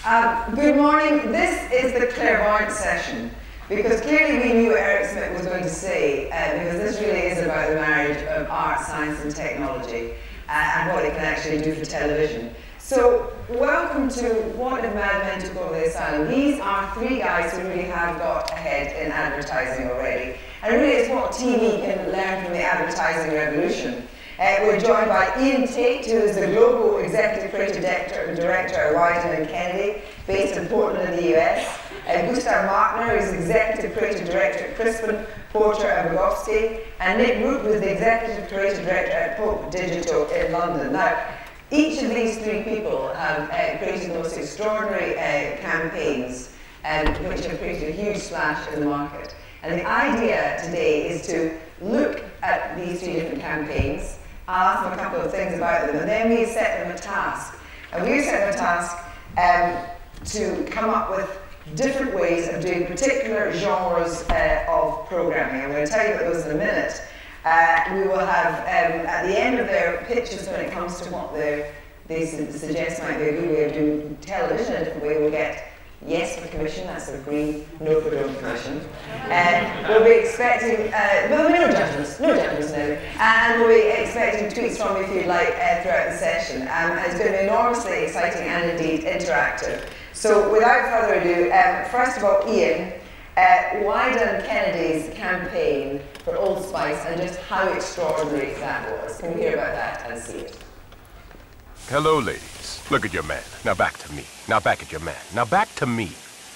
Good morning. This is the clairvoyant session, because clearly we knew what Eric Smith was going to say, because this really is about the marriage of art, science and technology, and what it can actually do for television. So, welcome to What If Mad Men Took Over the Asylum. These are three guys who really have got ahead in advertising already. And really it's what TV can learn from the advertising revolution. We're joined by Ian Tate, who is the Global Executive Creative Director at Wieden & Kennedy, based in Portland in the US. Gustav Martner, who is Executive Creative Director at Crispin, Porter & Bogowski. And Nick Root, who is the Executive Creative Director at Pope Digital in London. Now, each of these three people have created the most extraordinary campaigns, which have created a huge splash in the market. And the idea today is to look at these three different campaigns. I'll ask them a couple of things about them, and then we set them a task. And we set them a task to come up with different ways of doing particular genres of programming. I'm going to tell you about those in a minute. We will have, at the end of their pitches, when it comes to what they suggest might be a good way of doing television, a different way, we'll get yes for commission, that's the green, no for don't commission. We'll be expecting, well, there'll be no judgments now. And we'll be expecting tweets from you if you'd like throughout the session. And it's going to be enormously exciting and indeed interactive. So without further ado, first of all, Ian, Wieden & Kennedy's campaign for Old Spice and just how extraordinary that was. Can we hear about that and see it? Hello, ladies. Look at your man. Now back to me. Now back at your man. Now back to me.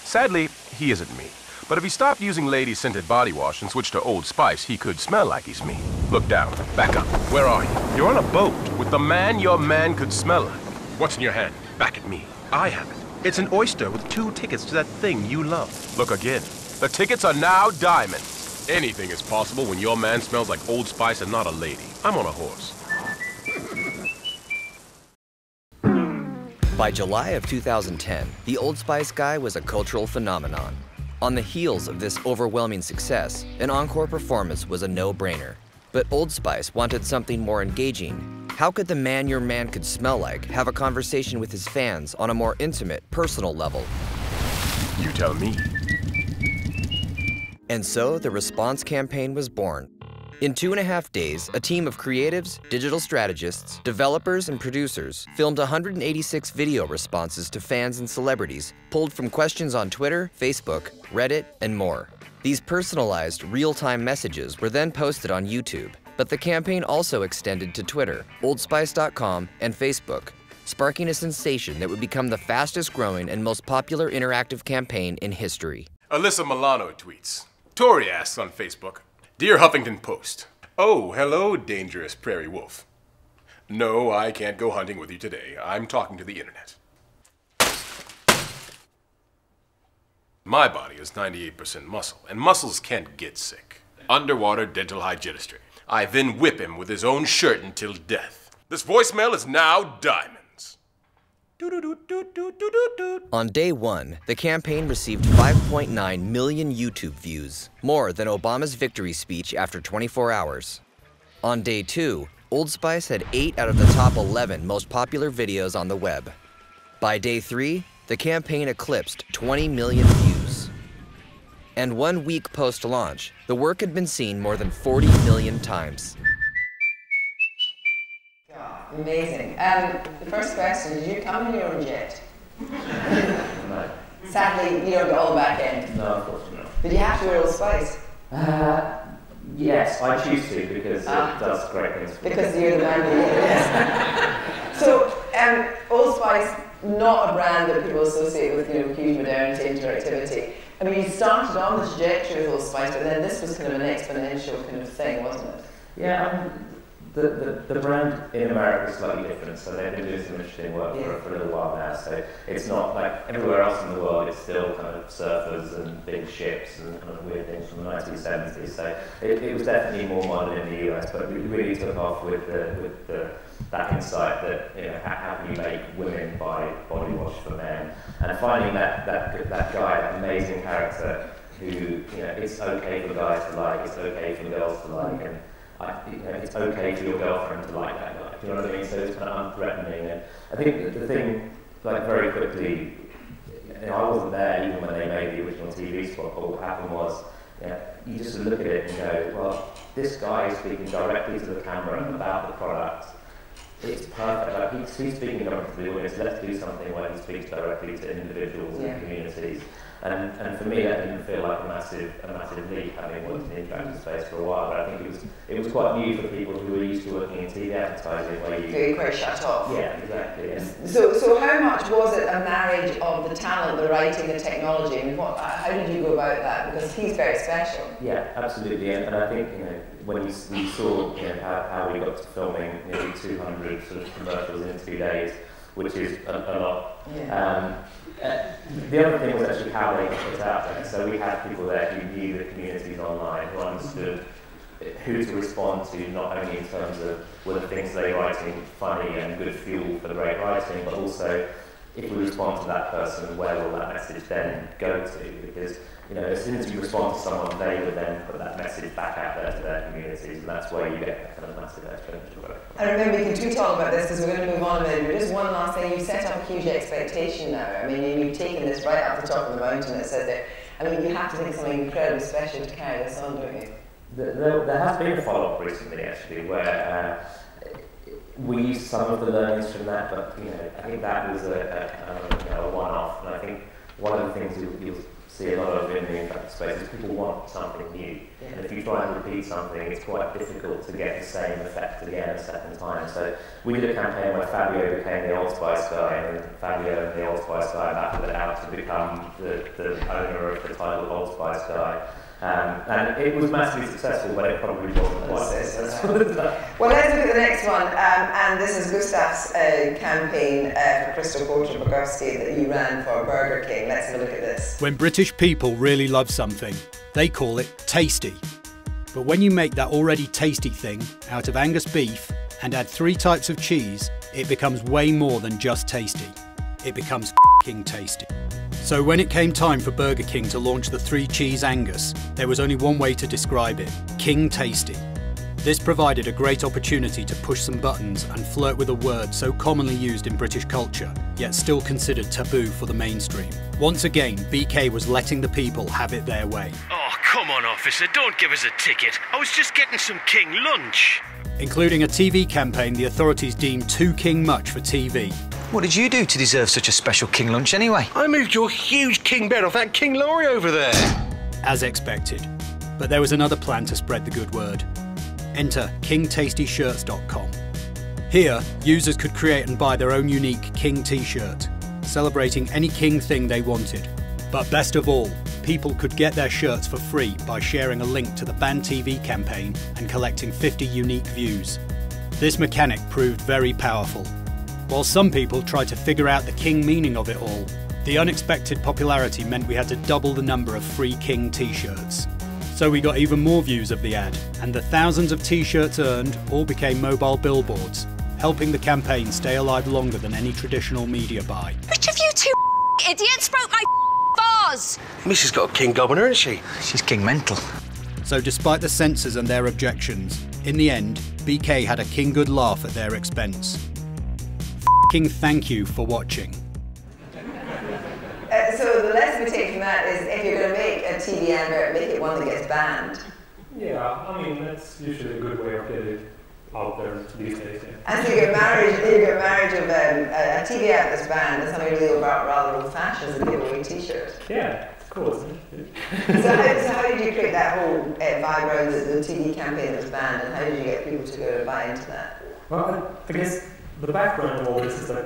Sadly, he isn't me. But if he stopped using lady-scented body wash and switched to Old Spice, he could smell like he's me. Look down. Back up. Where are you? You're on a boat with the man your man could smell like. What's in your hand? Back at me. I have it. It's an oyster with 2 tickets to that thing you love. Look again. The tickets are now diamonds. Anything is possible when your man smells like Old Spice and not a lady. I'm on a horse. By July of 2010, the Old Spice guy was a cultural phenomenon. On the heels of this overwhelming success, an encore performance was a no-brainer. But Old Spice wanted something more engaging. How could the man your man could smell like have a conversation with his fans on a more intimate, personal level? You tell me. And so the response campaign was born. In 2.5 days, a team of creatives, digital strategists, developers, and producers filmed 186 video responses to fans and celebrities, pulled from questions on Twitter, Facebook, Reddit, and more. These personalized, real-time messages were then posted on YouTube, but the campaign also extended to Twitter, oldspice.com, and Facebook, sparking a sensation that would become the fastest-growing and most popular interactive campaign in history. Alyssa Milano tweets. Tori asks on Facebook, Dear Huffington Post, oh, hello, dangerous prairie wolf. No, I can't go hunting with you today. I'm talking to the internet. My body is 98% muscle, and muscles can't get sick. Underwater dental hygienistry. I then whip him with his own shirt until death. This voicemail is now diamonds. On day 1, the campaign received 5.9 million YouTube views, more than Obama's victory speech after 24 hours. On day 2, Old Spice had 8 out of the top 11 most popular videos on the web. By day 3, the campaign eclipsed 20 million views. And 1 week post-launch, the work had been seen more than 40 million times. Amazing. The first question, did you come in your own jet? No. Sadly, you don't get all the back end. No, of course not. Did you have to wear Old Spice? Yes, I choose to because it does great things for me. Because you're the man who yes. So, Old Spice, not a brand that people associate with, huge modernity and interactivity. I mean, you started on the trajectory with Old Spice, but then this was kind of an exponential kind of thing, wasn't it? Yeah, the brand in America is slightly different, so they've been doing some interesting work for a little while now. So it's not like everywhere else in the world, it's still kind of surfers and big ships and kind of weird things from the 1970s. So it was definitely more modern in the US, but it really took off with that insight that how can you make women buy body wash for men, and finding that guy, that amazing character who it's okay for guys to like, it's okay for girls to like, and it's okay for your girlfriend to like that guy. Do you know what I mean? So it's kind of unthreatening. And I think the thing, like very quickly, I wasn't there even when they made the original TV spot, but what happened was, you just look at it and go, well, this guy is speaking directly to the camera about the product. It's perfect. Like he's speaking directly to the audience. Let's do something where he speaks directly to individuals and communities. And for me, that didn't feel like a massive leap, having worked in the interactive space for a while. But I think it was quite new for people who were used to working in TV advertising, where you quite shut off. Yeah, exactly. And so how much was it a marriage of the talent, the writing, the technology? I mean, how did you go about that? Because he's very special. Yeah, absolutely. And I think when we saw how we got to filming nearly 200 sort of commercials in 2 days, which is a lot. Yeah. The other thing was actually how they got it out there. So we had people there who knew the communities online, who understood who to respond to, not only in terms of were the things they were writing funny and good fuel for the great writing, but also if we respond to that person, where will that message then go to? Because as soon as you respond to someone, they would then put that message back out there to their communities, and that's where you get that kind of massive exponential growth. I remember you can talk about this because we're going to move on a minute, but just one last thing. You set up a huge expectation now. I mean, you've taken this right up the top of the mountain, it says there. I mean, you have to think something incredibly special to carry this on, don't you? There has been a follow-up recently, actually, where we used some of the learnings from that, but I think that was a one-off, and I think one of the things you'll see a lot of in the interactive space is people want something new, and if you try and repeat something, it's quite difficult to get the same effect again a second time. So we did a campaign where Fabio became the Old Spice guy, and Fabio and the Old Spice guy battled it out to become the owner of the title Old Spice guy. And it was massively successful, but it probably wasn't quite successful. Well, let's look at the next one, and this is Gustav's campaign for Crystal Porter Bogowski that you ran for Burger King. Let's have a look at this. When British people really love something, they call it tasty. But when you make that already tasty thing out of Angus beef and add 3 types of cheese, it becomes way more than just tasty. It becomes f***ing tasty. So when it came time for Burger King to launch the 3-cheese Angus, there was only one way to describe it: King Tasty. This provided a great opportunity to push some buttons and flirt with a word so commonly used in British culture, yet still considered taboo for the mainstream. Once again, BK was letting the people have it their way. Oh, come on, officer, don't give us a ticket. I was just getting some King lunch. Including a TV campaign the authorities deemed too King much for TV. What did you do to deserve such a special King lunch anyway? I moved your huge King bed off that King lorry over there. As expected. But there was another plan to spread the good word. Enter KingTastyShirts.com. Here, users could create and buy their own unique King t-shirt, celebrating any King thing they wanted. But best of all, people could get their shirts for free by sharing a link to the banned TV campaign and collecting 50 unique views. This mechanic proved very powerful. While some people tried to figure out the King meaning of it all, the unexpected popularity meant we had to double the number of free King t-shirts. So we got even more views of the ad, and the thousands of t-shirts earned all became mobile billboards, helping the campaign stay alive longer than any traditional media buy. Which of you two idiots broke my vase? Missus got a King governor, hasn't she? She's King mental. So despite the censors and their objections, in the end, BK had a King good laugh at their expense. King thank you for watching. So the lesson we take from that is if you're going to make a TV advert, make it one that gets banned. Yeah, I mean, that's usually a good way of getting out there these days. Yeah. And so you get marriage of a TV ad that's banned, and something really rather old-fashioned as a giveaway t-shirt. Yeah, it's cool, isn't it? So how did you create that whole vibe around the TV campaign that was banned, and how did you get people to go buy into that? Well, I guess the background of all this is that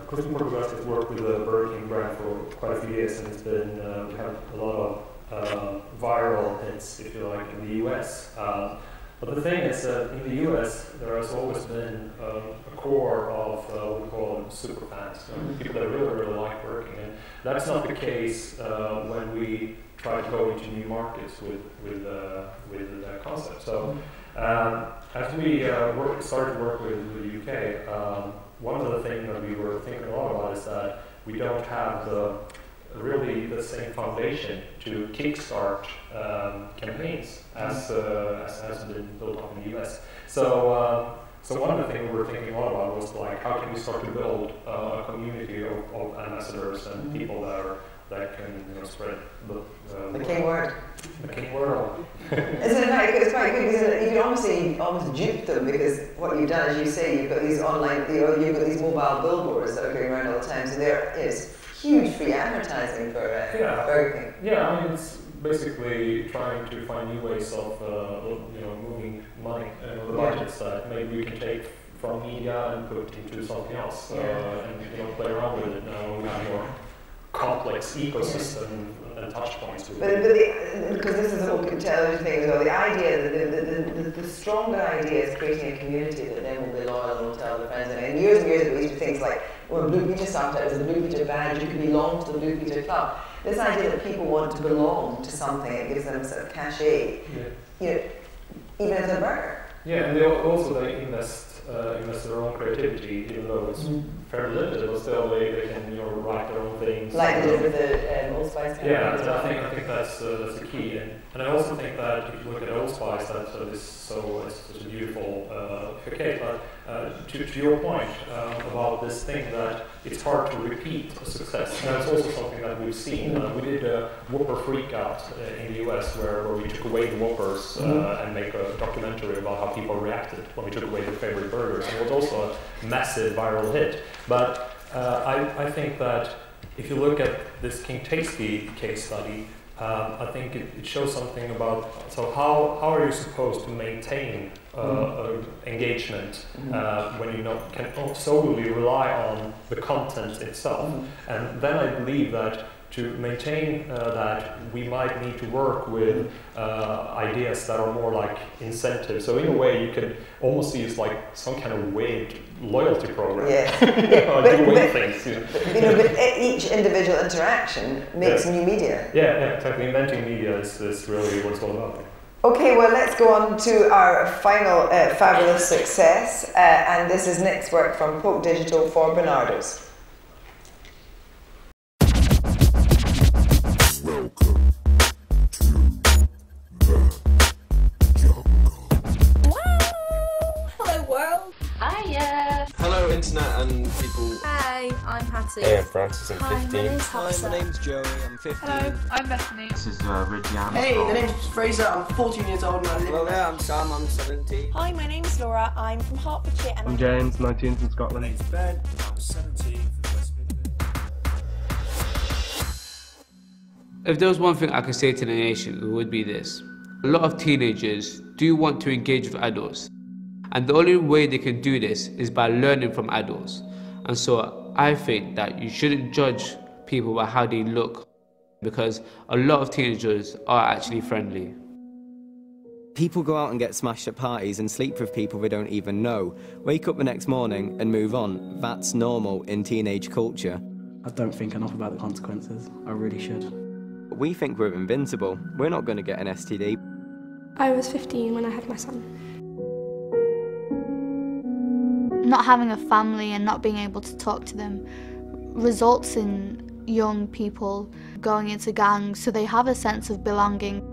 Crystal Porter Bogowski has worked with the Burger King brand for quite a few years, and it's been we have a lot of viral hits, if you like, in the US. But the thing is that in the US, there has always been a core of what we call super fans, people that really like working. And that's not the case when we try to go into new markets with that concept. So as we started to work with the UK, one of the things that we were thinking a lot about is that we don't have really the same foundation to kickstart campaigns as has been built up in the US. So So one of the things we were thinking a lot about was like, how can we start to build a community of ambassadors and people that can spread the king word. The king word. Isn't it like, it's quite good because you can almost dupe them, because what you've done, as you say, you've got these online, you've got these mobile billboards that are going around all the time, so there is huge free advertising for Burger King. Yeah, I mean, it's basically trying to find new ways of moving money, the budgets that maybe we can take from media and put into something else, and play around with it now. We have more complex ecosystem and touch points. But because this is the whole television thing as well, the idea, the stronger idea is creating a community that then will be loyal and will tell their friends. And years ago, we used to things like, when Blue Peter started out as the Blue Peter badge, you could belong to the Blue Peter Club. This idea that people want to belong to something, it gives them sort of cachet, even if they're burger. Yeah, and they invest their own creativity, even though it's fairly limited, but still they can write their own things. Like they did with the Old Spice campaign. Yeah, I think that's the key, and I also think that if you look at Old Spice, that's it's such a beautiful case. But to your point about this thing that it's hard to repeat a success, that's also something that we've seen. We did a Whopper freakout in the US where we took away the Whoppers and make a documentary about how people reacted when we took away their favorite burgers. And it was also a massive viral hit. But I think that if you look at this King Tasty case study, I think it shows something about, so how are you supposed to maintain engagement when you can solely rely on the content itself. And then I believe that to maintain that, we might need to work with ideas that are more like incentives. So in a way, you can almost see it's like some kind of waved loyalty program. But each individual interaction makes new media. Yeah, exactly. Inventing media is really what it's all about. Okay, well, let's go on to our final fabulous success, and this is Nick's work from Poke Digital for Bernardo's. Welcome to the jungle. Wow! Hello, world. Hiya. Hello, internet and people. Hi, I'm Hattie. Hey, I'm Francis. I'm 15. Hi, my name's Joey. I'm 15. Hello, I'm Bethany. This is Ridian. Hey, my name's Fraser. I'm 14 years old and I live. Hello there, I'm Sam. I'm 17. Hi, my name's Laura. I'm from Hertfordshire and I'm James, 19 from Scotland. My name's Ben. I'm 17 from West Midlands. If there was one thing I could say to the nation, it would be this. A lot of teenagers do want to engage with adults, and the only way they can do this is by learning from adults. And so I think that you shouldn't judge people by how they look, because a lot of teenagers are actually friendly. People go out and get smashed at parties and sleep with people they don't even know, wake up the next morning and move on. That's normal in teenage culture. I don't think enough about the consequences. I really should. We think we're invincible. We're not going to get an STD. I was 15 when I had my son. Not having a family and not being able to talk to them results in young people going into gangs, so they have a sense of belonging.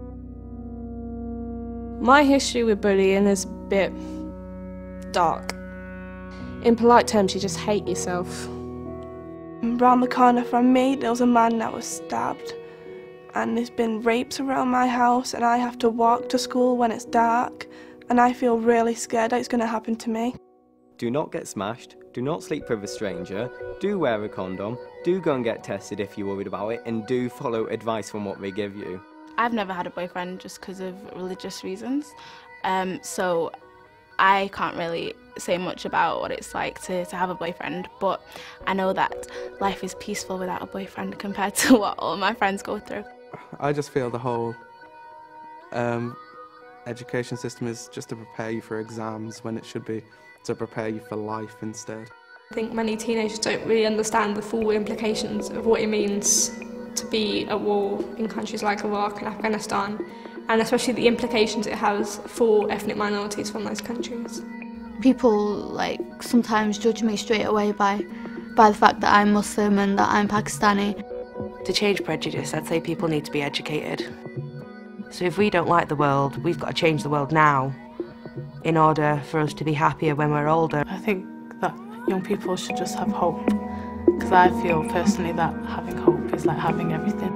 My history with bullying is a bit dark. In polite terms, you just hate yourself. Round the corner from me, there was a man that was stabbed, and there's been rapes around my house, and I have to walk to school when it's dark, and I feel really scared that it's going to happen to me. Do not get smashed, do not sleep with a stranger, do wear a condom, do go and get tested if you're worried about it, and do follow advice from what they give you. I've never had a boyfriend just because of religious reasons, so I can't really say much about what it's like to have a boyfriend, but I know that life is peaceful without a boyfriend compared to what all my friends go through. I just feel the whole education system is just to prepare you for exams when it should be to prepare you for life instead. I think many teenagers don't really understand the full implications of what it means to be at war in countries like Iraq and Afghanistan, and especially the implications it has for ethnic minorities from those countries. People sometimes judge me straight away by the fact that I'm Muslim and that I'm Pakistani. To change prejudice, I'd say people need to be educated. So if we don't like the world, we've got to change the world now. in order for us to be happier when we're older. I think that young people should just have hope, because I feel personally that having hope is like having everything.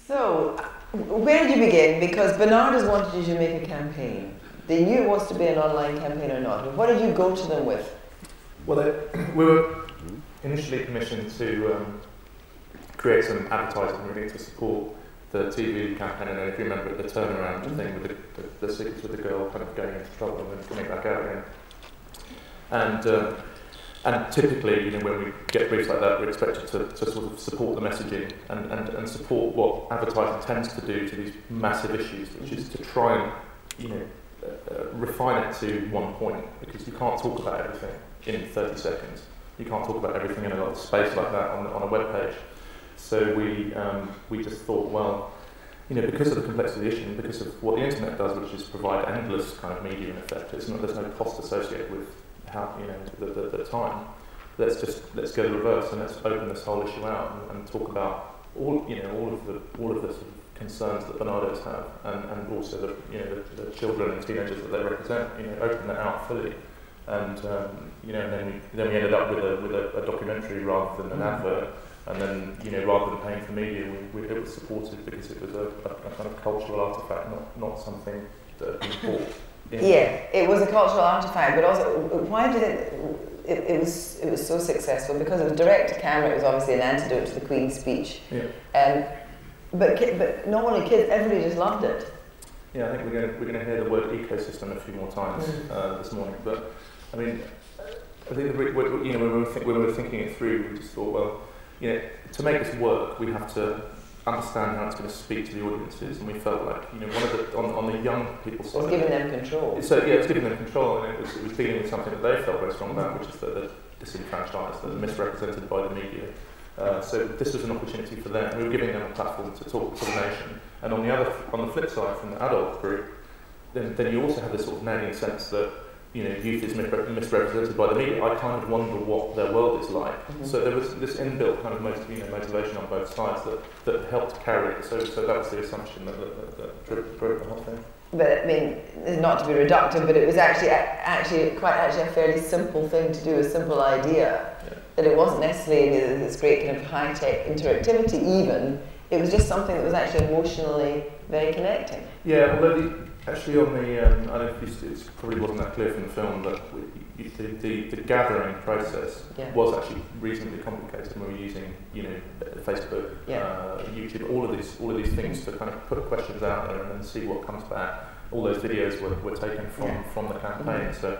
So, where did you begin? Because Bernard has wanted you to make a campaign. They knew it was to be an online campaign or not. But what did you go to them with? Well, we were initially commissioned to create some advertising really to support the TV campaign, and if you remember the turnaround thing with the sequence with the girl kind of going into trouble and then coming back out again. And typically, you know, when we get briefs like that, we're expected to sort of support the messaging and support what advertising tends to do to these massive issues, which is to try and, you know, refine it to one point, because you can't talk about everything in 30 seconds. You can't talk about everything in a lot of space like that on a web page. So we just thought, well, you know, because of the complexity of the issue, and because of what the internet does, which is provide endless kind of media in effect, there's no cost associated with how, you know, the time. Let's go the reverse and let's open this whole issue out and talk about all of the sort of concerns that Bernardos have, and also the children and teenagers that they represent. You know, open that out fully, and you know, and then we ended up with a documentary rather than an advert. And then, you know, rather than paying for media, it was supported because it was a kind of cultural artefact, not something that had been bought. Yeah, it was a cultural artefact, but also, why did it was so successful? Because it was direct to camera. It was obviously an antidote to the Queen's speech. Yeah. But not only kids, everybody just loved it. Yeah, I think we're going to hear the word ecosystem a few more times this morning. But I mean, I think when we were thinking it through, we just thought, well, you know, to make this work, we have to understand how it's going to speak to the audiences, and we felt like, you know, one of the on the young people side, it was giving them control. So yeah, it's giving them control, and it was dealing with something that they felt very strong about, which is that they're disenfranchised, that they're misrepresented by the media. So this was an opportunity for them. We were giving them a platform to talk to the nation, and on the flip side, from the adult group, then you also have this sort of nagging sense that, you know, youth is misrepresented by the media. I kind of wonder what their world is like. So there was this inbuilt kind of motivation on both sides that helped carry it. So that was the assumption that drove the whole thing. But I mean, not to be reductive, but it was actually a fairly simple thing to do, a simple idea. Yeah. That it wasn't necessarily this great kind of high-tech interactivity even. It was just something that was actually emotionally very connecting. Yeah, although actually on the, I don't know if it probably wasn't that clear from the film, but the gathering process was actually reasonably complicated. We were using, you know, Facebook, YouTube, all of these things to kind of put questions out there and then see what comes back. All those videos were taken from the campaign, so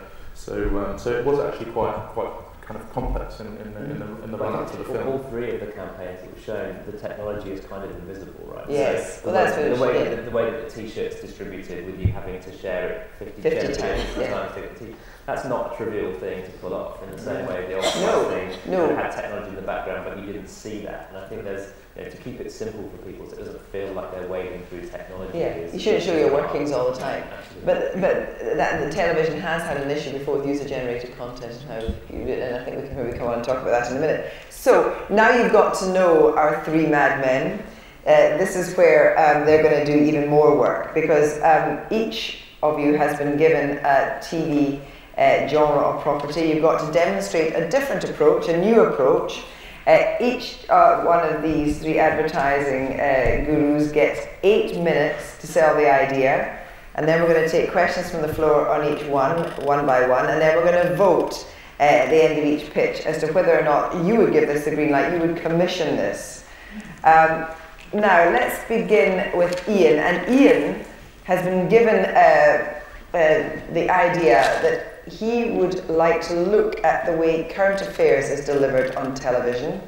it was actually quite kind of complex in the run-up to the film. All three of the campaigns that were shown, the technology is kind of invisible, right? Yes, so the way that the T-shirt's distributed, with you having to share it 50 times, that's not a trivial thing to pull off in the same way the old thing had technology in the background, but you didn't see that. And I think there's, you know, to keep it simple for people so it doesn't feel like they're wading through technology. Yeah, you shouldn't show your workings all the time. But the television has had an issue before with user-generated content and how and I think we can maybe come on and talk about that in a minute. So now you've got to know our three madmen. This is where they're going to do even more work, because each of you has been given a TV genre or property. You've got to demonstrate a different approach, a new approach. Each one of these three advertising gurus gets 8 minutes to sell the idea, and then we're going to take questions from the floor on each one by one, and then we're going to vote at the end of each pitch as to whether or not you would give this the green light, you would commission this. Now let's begin with Ian, and Ian has been given the idea that he would like to look at the way current affairs is delivered on television.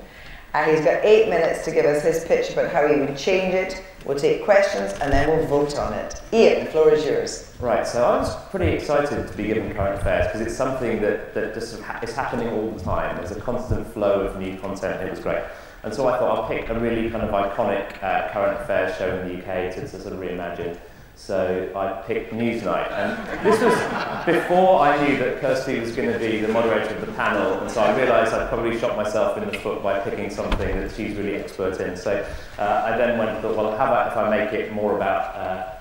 He's got 8 minutes to give us his pitch about how he would change it. We'll take questions and then we'll vote on it. Ian, the floor is yours. Right, so I was pretty excited to be given current affairs because it's something that just is happening all the time. There's a constant flow of new content. It was great. And so I thought I'll pick a really kind of iconic current affairs show in the UK to sort of reimagine. So I picked Newsnight, and this was before I knew that Kirsty was going to be the moderator of the panel, and so I realised I'd probably shot myself in the foot by picking something that she's really expert in. So I then went and thought, well, how about if I make it more about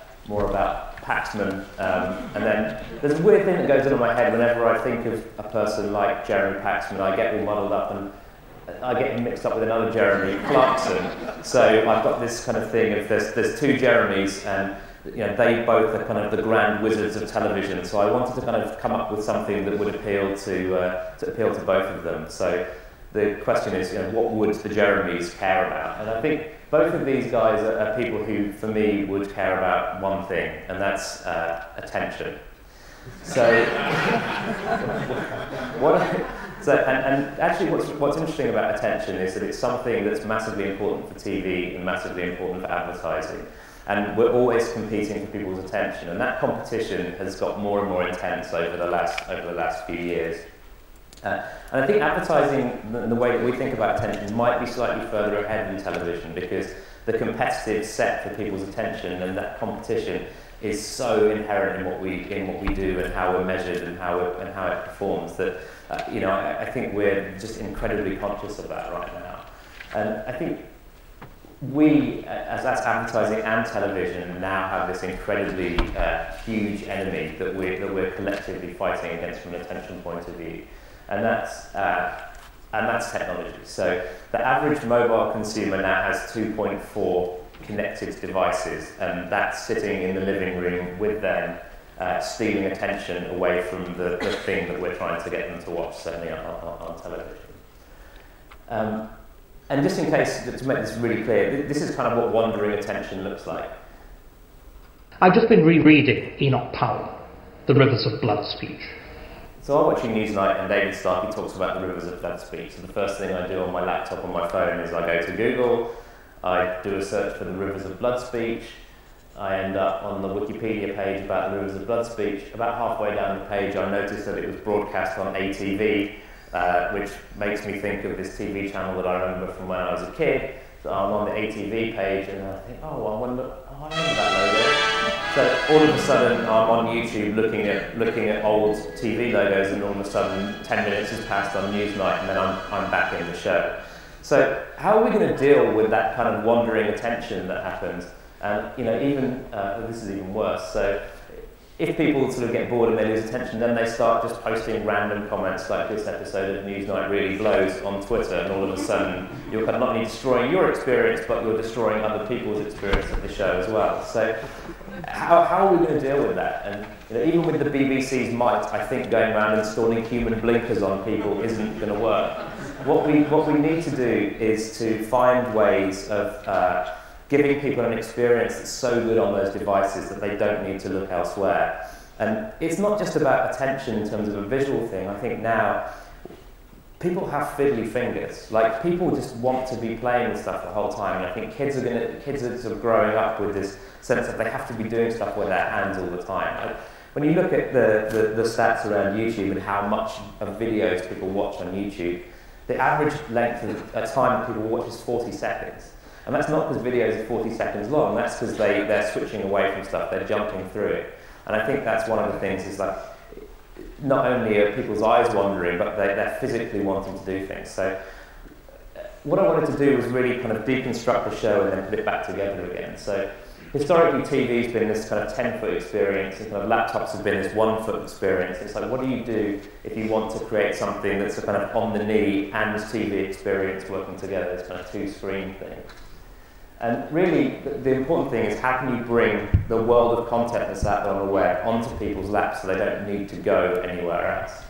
Paxman? And then there's a weird thing that goes on in my head whenever I think of a person like Jeremy Paxman. I get all muddled up and I get him mixed up with another Jeremy Clarkson. So I've got this kind of thing of there's two Jeremys, and they both are kind of the grand wizards of television. So I wanted to kind of come up with something that would appeal to both of them. So the question is, what would the Jeremys care about? And I think both of these guys are people who, for me, would care about one thing, and that's attention. So, and actually what's interesting about attention is that it's something that's massively important for TV and massively important for advertising. And we're always competing for people's attention, and that competition has got more and more intense over the last few years. And I think advertising, the way that we think about attention, might be slightly further ahead than television, because the competitive set for people's attention and that competition is so inherent in what we do and how we're measured and how it performs that I think we're just incredibly conscious of that right now. And I think we, as advertising and television, now have this incredibly huge enemy that we're collectively fighting against from an attention point of view, and that's technology. So the average mobile consumer now has 2.4 connected devices, and that's sitting in the living room with them, stealing attention away from the thing that we're trying to get them to watch, certainly on television. And just in case, to make this really clear, this is kind of what wandering attention looks like. I've just been rereading Enoch Powell, The Rivers of Blood speech. So I'm watching Newsnight, and David Starkey talks about the rivers of blood speech. So the first thing I do on my laptop on my phone is I go to Google, I do a search for the rivers of blood speech, I end up on the Wikipedia page about the rivers of blood speech. About halfway down the page I noticed that it was broadcast on ATV, which makes me think of this TV channel that I remember from when I was a kid. So I'm on the ATV page and I think, I remember that logo. So all of a sudden I'm on YouTube looking at old TV logos, and all of a sudden 10 minutes has passed on Newsnight, and then I'm back in the show. So how are we going to deal with that kind of wandering attention that happens? And this is even worse. So if people sort of get bored and they lose attention, then they start just posting random comments like this episode of Newsnight really blows on Twitter, and all of a sudden you're kind of not only destroying your experience, but you're destroying other people's experience of the show as well. So how are we going to deal with that? And even with the BBC's might, I think going around installing human blinkers on people isn't going to work. What we need to do is to find ways of giving people an experience that's so good on those devices that they don't need to look elsewhere. And it's not just about attention in terms of a visual thing. I think now people have fiddly fingers. Like, people just want to be playing with stuff the whole time. And I think kids are sort of growing up with this sense that they have to be doing stuff with their hands all the time. When you look at the stats around YouTube and how much of videos people watch on YouTube, the average length of time that people watch is 40 seconds. And that's not because videos are 40 seconds long, that's because they're switching away from stuff, they're jumping through it. And I think that's one of the things is like, not only are people's eyes wandering, but they're physically wanting to do things. So what I wanted to do was really kind of deconstruct the show and then put it back together again. So historically, TV's been this kind of 10-foot experience, and kind of laptops have been this 1-foot experience. It's like, what do you do if you want to create something that's a kind of on-the-knee and TV experience working together, this kind of two-screen thing? And really, the important thing is, how can you bring the world of content that's out there on the web onto people's laps so they don't need to go anywhere else?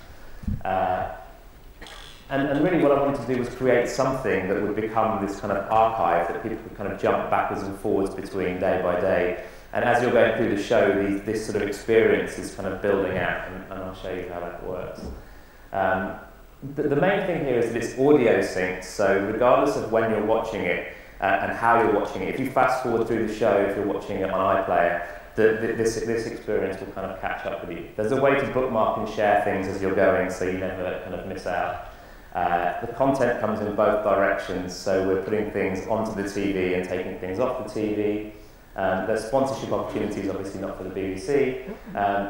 And really what I wanted to do was create something that would become this kind of archive that people could kind of jump backwards and forwards between day by day. And as you're going through the show, this sort of experience is kind of building out, and I'll show you how that works. The main thing here is that it's audio synced, so regardless of when you're watching it, and how you're watching it. If you fast forward through the show, if you're watching it on iPlayer, this experience will kind of catch up with you. There's a way to bookmark and share things as you're going, so you never kind of miss out. The content comes in both directions, so we're putting things onto the TV and taking things off the TV. There's sponsorship opportunities, obviously not for the BBC.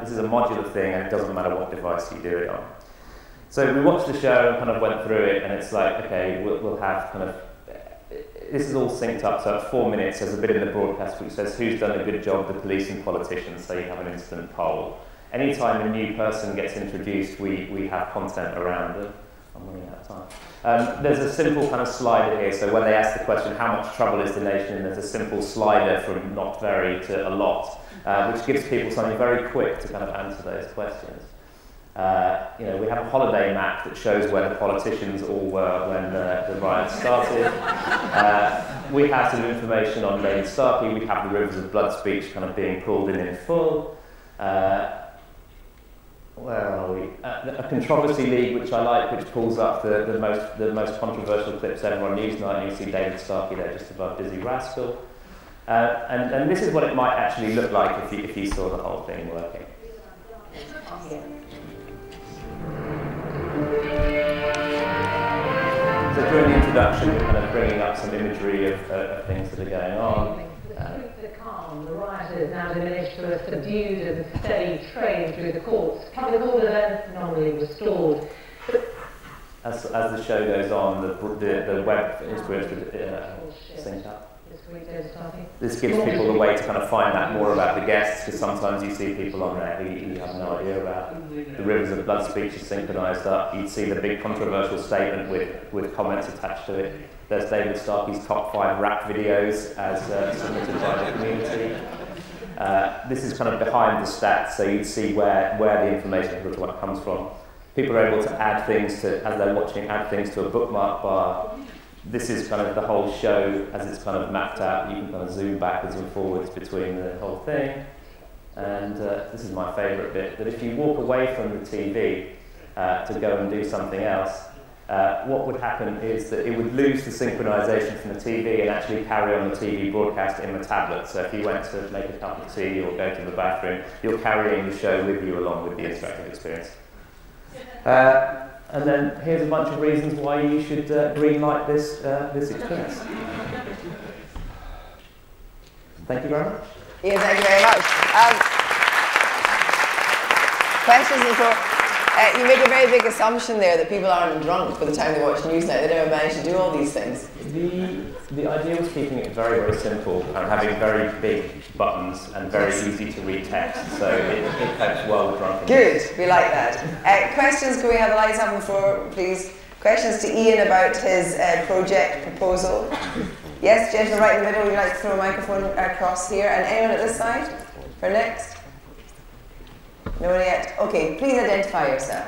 This is a modular thing, and it doesn't matter what device you do it on. So we watched the show and kind of went through it, and it's like, okay, we'll have kind of, this is all synced up, so at 4 minutes there's a bit in the broadcast which says who's done a good job, the police and politicians, so you have an instant poll. Anytime a new person gets introduced, we have content around them. I'm running out of time. There's a simple kind of slider here, so when they ask the question, how much trouble is the nation in, there's a simple slider from not very to a lot, which gives people something very quick to kind of answer those questions. You know, we have a holiday map that shows where the politicians all were when the riots started. We have some information on Lady Starkey. We have the Rivers of Blood speech kind of being pulled in full. Where are we? A controversy league, which I like, which pulls up the most controversial clips ever on Newsnight, and you see David Starkey there just above Dizzy Rascal. And this is what it might actually look like if you saw the whole thing working. So during the introduction, we're kind of bringing up some imagery of things that are going on. The calm, the rioters now diminished to a subdued and steady train through the courts. Public order then nominally restored. As the show goes on, the web experience would sync up. This gives people a way to kind of find out more about the guests, because sometimes you see people on there who you have no idea about. The Rivers of Blood speech is synchronised up. You'd see the big controversial statement with comments attached to it. There's David Starkey's top 5 rap videos as submitted by the community. This is kind of behind the stats, so you'd see where the information comes from. People are able to add things to, as they're watching, add things to a bookmark bar. This is kind of the whole show as it's kind of mapped out. You can kind of zoom backwards and forwards between the whole thing. And this is my favourite bit, that if you walk away from the TV to go and do something else, what would happen is that it would lose the synchronisation from the TV and actually carry on the TV broadcast in the tablet. So if you went to make a cup of tea or go to the bathroom, you're carrying the show with you along with the interactive experience. And then here's a bunch of reasons why you should greenlight this experience. Thank you very much. Yeah, thank you very much. Questions before? You make a very big assumption there that people aren't drunk by the time they watch Newsnight. They never manage to do all these things. The idea was keeping it very, very simple and having very big buttons and very easy to read text. So it copes well with drunkenness. Good, we like that. Questions? Can we have the lights up on the floor, please? Questions to Ian about his project proposal? Yes, gentleman right in the middle. Would you like to throw a microphone across here? And anyone at this side for next? No one yet? Okay, please identify yourself.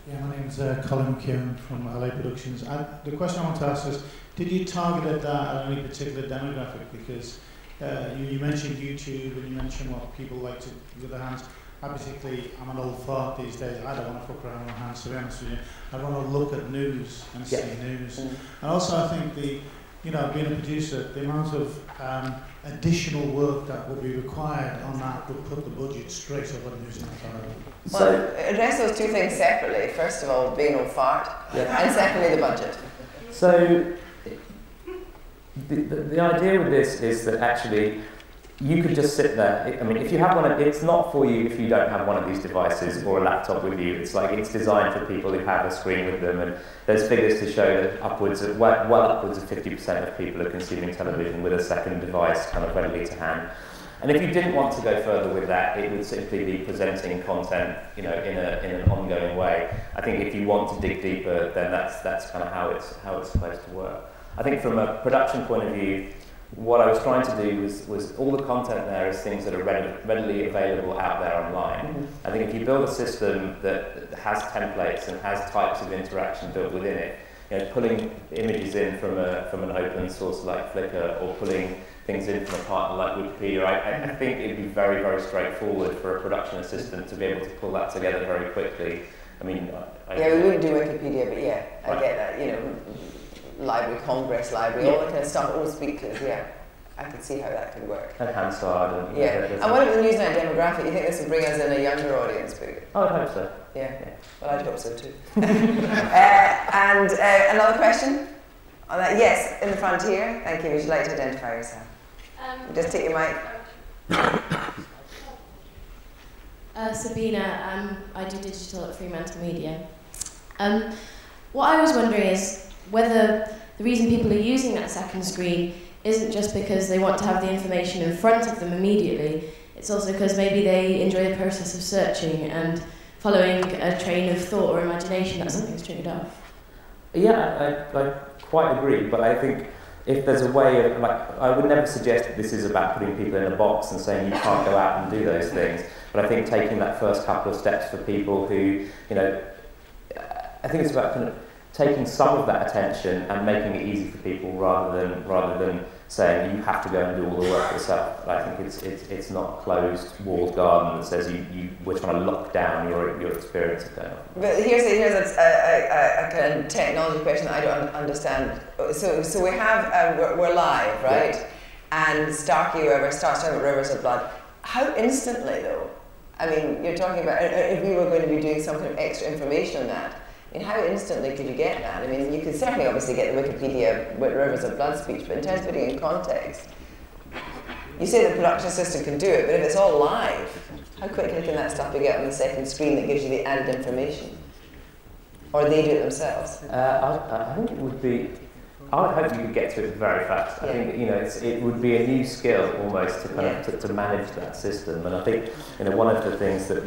Yeah, my name's Colin McKeown from LA Productions. The question I want to ask is, did you target that at any particular demographic? Because you mentioned YouTube and you mentioned what people like to do with their hands. I'm an old fart these days. I don't want to fuck around with my hands, to be honest with you. I want to look at news and see news. And also I think being a producer, the amount of additional work that would be required on that would put the budget straight up at News Authority. Well, address those two things separately. First of all, being old fart, and secondly, the budget. So the idea with this is that actually you could just sit there. I mean, if you have one, it's not for you if you don't have one of these devices or a laptop with you. It's designed for people who have a screen with them, and there's figures to show that upwards of 50% of people are consuming television with a second device kind of readily to hand. And if you didn't want to go further with that, it would simply be presenting content, in an ongoing way. I think if you want to dig deeper, then that's kind of how it's supposed to work. I think from a production point of view, what I was trying to do was all the content there is things that are readily available out there online. I think if you build a system that has templates and has types of interaction built within it, pulling images in from an open source like Flickr or pulling things in from a partner like Wikipedia, I think it'd be very, very straightforward for a production assistant to be able to pull that together very quickly. I mean, we wouldn't do Wikipedia, but yeah, I get that. Library, Congress Library, all that kind of stuff, all speak to us, I can see how that could work. And Hansard. And what about the Newsnight demographic? You think this would bring us in a younger audience? I would hope so. Yeah. Well, I'd hope so too. And another question? On that? Yes, in the front here. Thank you. Would you like to identify yourself? Just take your mic. Sabina, I do digital at Fremantle Media. What I was wondering is whether the reason people are using that second screen isn't just because they want to have the information in front of them immediately, it's also because maybe they enjoy the process of searching and following a train of thought or imagination that something's triggered off. Yeah, I quite agree, but I think if there's a way of, I would never suggest that this is about putting people in a box and saying you can't go out and do those things, but I think taking that first couple of steps for people who, I think it's about kind of taking some of that attention and making it easy for people rather than saying you have to go and do all the work yourself. I think it's not a closed walled garden that says we're trying to lock down your experience of going on. But here's a kind of technology question that I don't understand. So we have we're live, right? Yeah. And Starkey, whoever starts talking about rivers of blood. How instantly though? I mean, you're talking about if we were going to be doing some kind of extra information on that. I mean, how instantly could you get that? I mean, you could certainly obviously get the Wikipedia with rivers of blood speech, but in terms of putting it in context, you say the production assistant can do it, but if it's all live, how quickly can that stuff be get on the second screen that gives you the added information? Or they do it themselves? I think it would be. I would hope you could get to it very fast. I think it would be a new skill almost to kind of to manage that system. And I think one of the things that